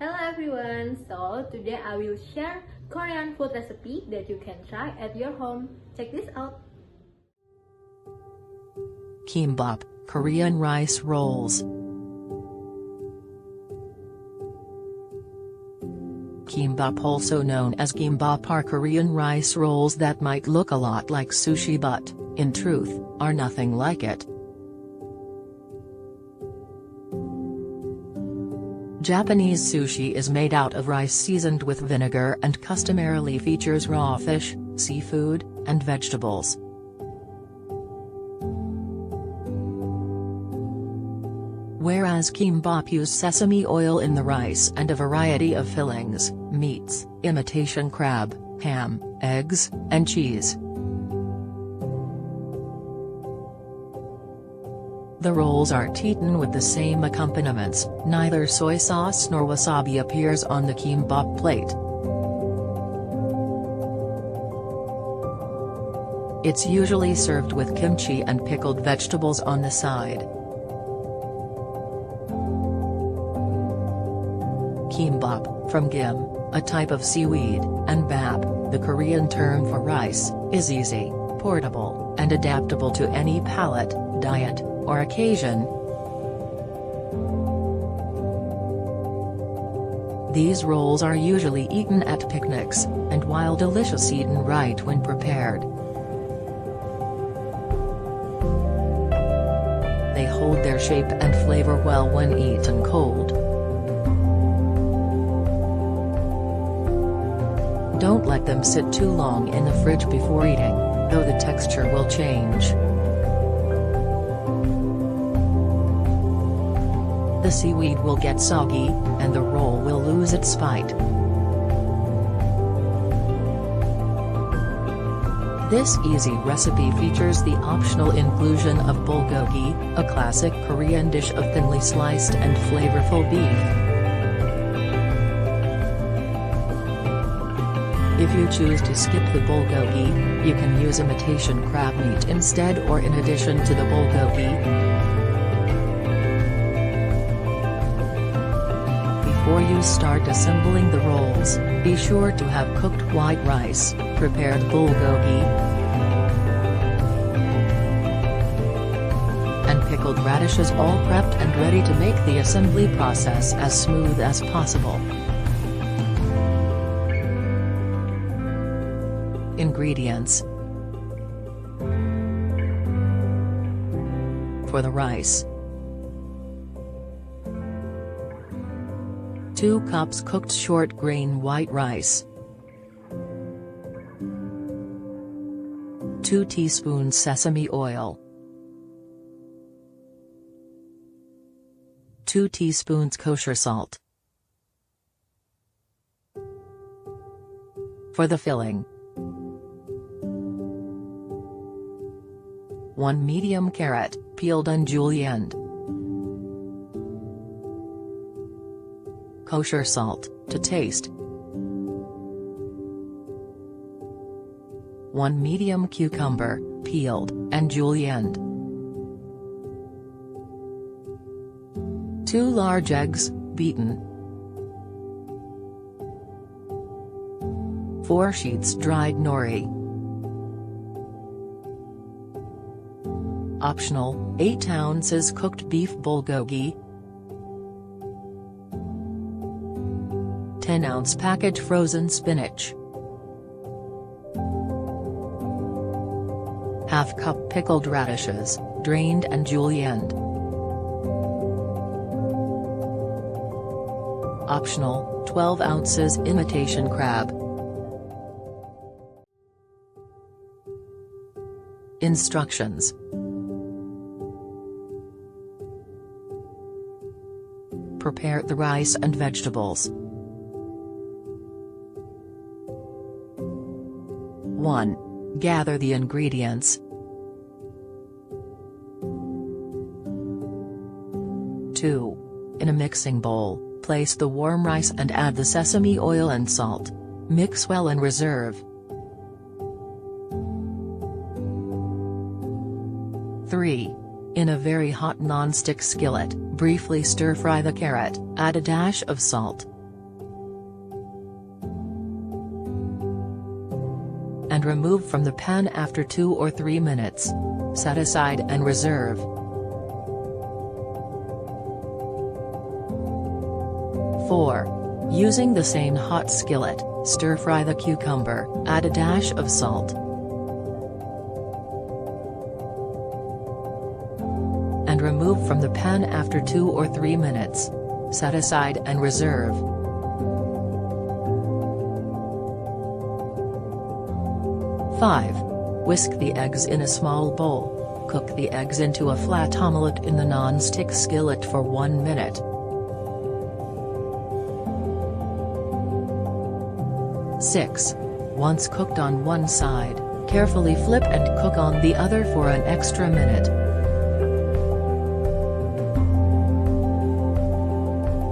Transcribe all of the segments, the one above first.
Hello everyone, so today I will share Korean food recipe that you can try at your home. Check this out. Kimbap, Korean rice rolls. Kimbap, also known as gimbap, are Korean rice rolls that might look a lot like sushi but, in truth, are nothing like it. Japanese sushi is made out of rice seasoned with vinegar and customarily features raw fish, seafood, and vegetables. Whereas kimbap use sesame oil in the rice and a variety of fillings, meats, imitation crab, ham, eggs, and cheese. The rolls are eaten with the same accompaniments, neither soy sauce nor wasabi appears on the kimbap plate. It's usually served with kimchi and pickled vegetables on the side. Kimbap, from gim, a type of seaweed, and bap, the Korean term for rice, is easy, portable, and adaptable to any palate, diet, or occasion. These rolls are usually eaten at picnics, and while delicious, eaten right when prepared. They hold their shape and flavor well when eaten cold. Don't let them sit too long in the fridge before eating, though the texture will change. The seaweed will get soggy, and the roll will lose its bite. This easy recipe features the optional inclusion of bulgogi, a classic Korean dish of thinly sliced and flavorful beef. If you choose to skip the bulgogi, you can use imitation crab meat instead or in addition to the bulgogi. Before you start assembling the rolls, be sure to have cooked white rice, prepared bulgogi, and pickled radishes all prepped and ready to make the assembly process as smooth as possible. Ingredients. For the rice: 2 cups cooked short grain white rice, 2 teaspoons sesame oil, 2 teaspoons kosher salt. For the filling: 1 medium carrot, peeled and julienned. Kosher salt, to taste. 1 medium cucumber, peeled, and julienned. 2 large eggs, beaten. 4 sheets dried nori. Optional, 8 ounces cooked beef bulgogi, 10-ounce package frozen spinach, ½ cup pickled radishes, drained and julienned. Optional, 12 ounces imitation crab. Instructions. Prepare the rice and vegetables. 1. Gather the ingredients. 2. In a mixing bowl, place the warm rice and add the sesame oil and salt. Mix well and reserve. 3. In a very hot non-stick skillet, briefly stir-fry the carrot, add a dash of salt. and remove from the pan after 2 or 3 minutes. Set aside and reserve. 4. Using the same hot skillet, stir-fry the cucumber, add a dash of salt. And remove from the pan after 2 or 3 minutes. Set aside and reserve. 5. Whisk the eggs in a small bowl. Cook the eggs into a flat omelette in the non-stick skillet for 1 minute. 6. Once cooked on one side, carefully flip and cook on the other for an extra minute.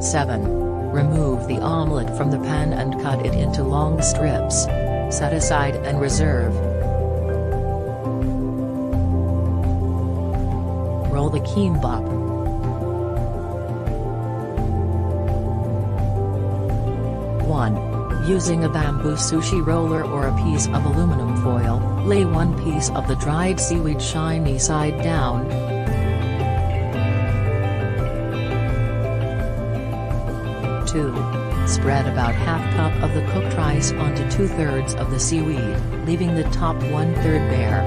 7. Remove the omelette from the pan and cut it into long strips. Set aside and reserve. Roll the kimbap. 1. Using a bamboo sushi roller or a piece of aluminum foil, lay one piece of the dried seaweed shiny side down. 2. Spread about half cup of the cooked rice onto 2/3 of the seaweed, leaving the top 1/3 bare.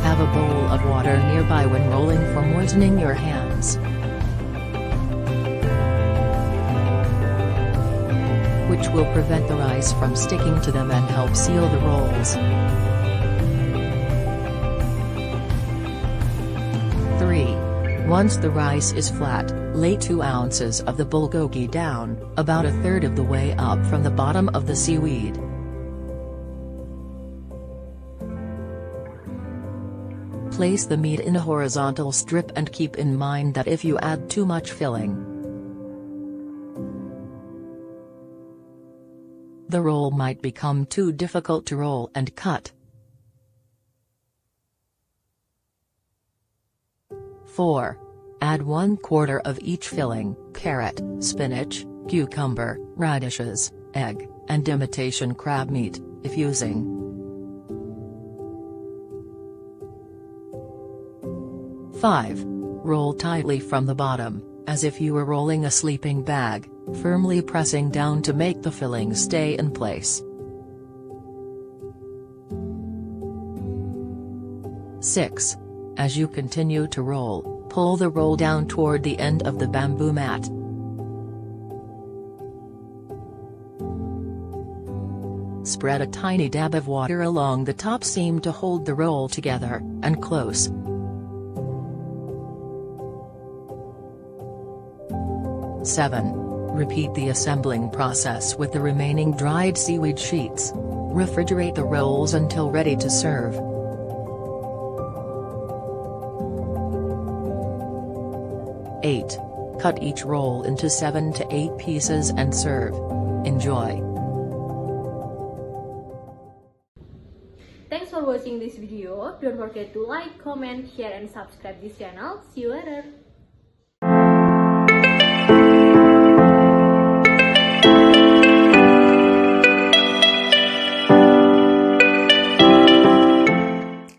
Have a bowl of water nearby when rolling for moistening your hands, which will prevent the rice from sticking to them and help seal the rolls. 3. Once the rice is flat, lay 2 ounces of the bulgogi down, about 1/3 of the way up from the bottom of the seaweed. Place the meat in a horizontal strip and keep in mind that if you add too much filling, the roll might become too difficult to roll and cut. 4. Add 1/4 of each filling: carrot, spinach, cucumber, radishes, egg, and imitation crab meat, if using. 5. Roll tightly from the bottom, as if you were rolling a sleeping bag, firmly pressing down to make the filling stay in place. 6. As you continue to roll, pull the roll down toward the end of the bamboo mat. Spread a tiny dab of water along the top seam to hold the roll together, and close. 7. Repeat the assembling process with the remaining dried seaweed sheets. Refrigerate the rolls until ready to serve. 8. Cut each roll into 7 to 8 pieces and serve. Enjoy. Thanks for watching this video. Don't forget to like, comment, share, and subscribe this channel. See you later.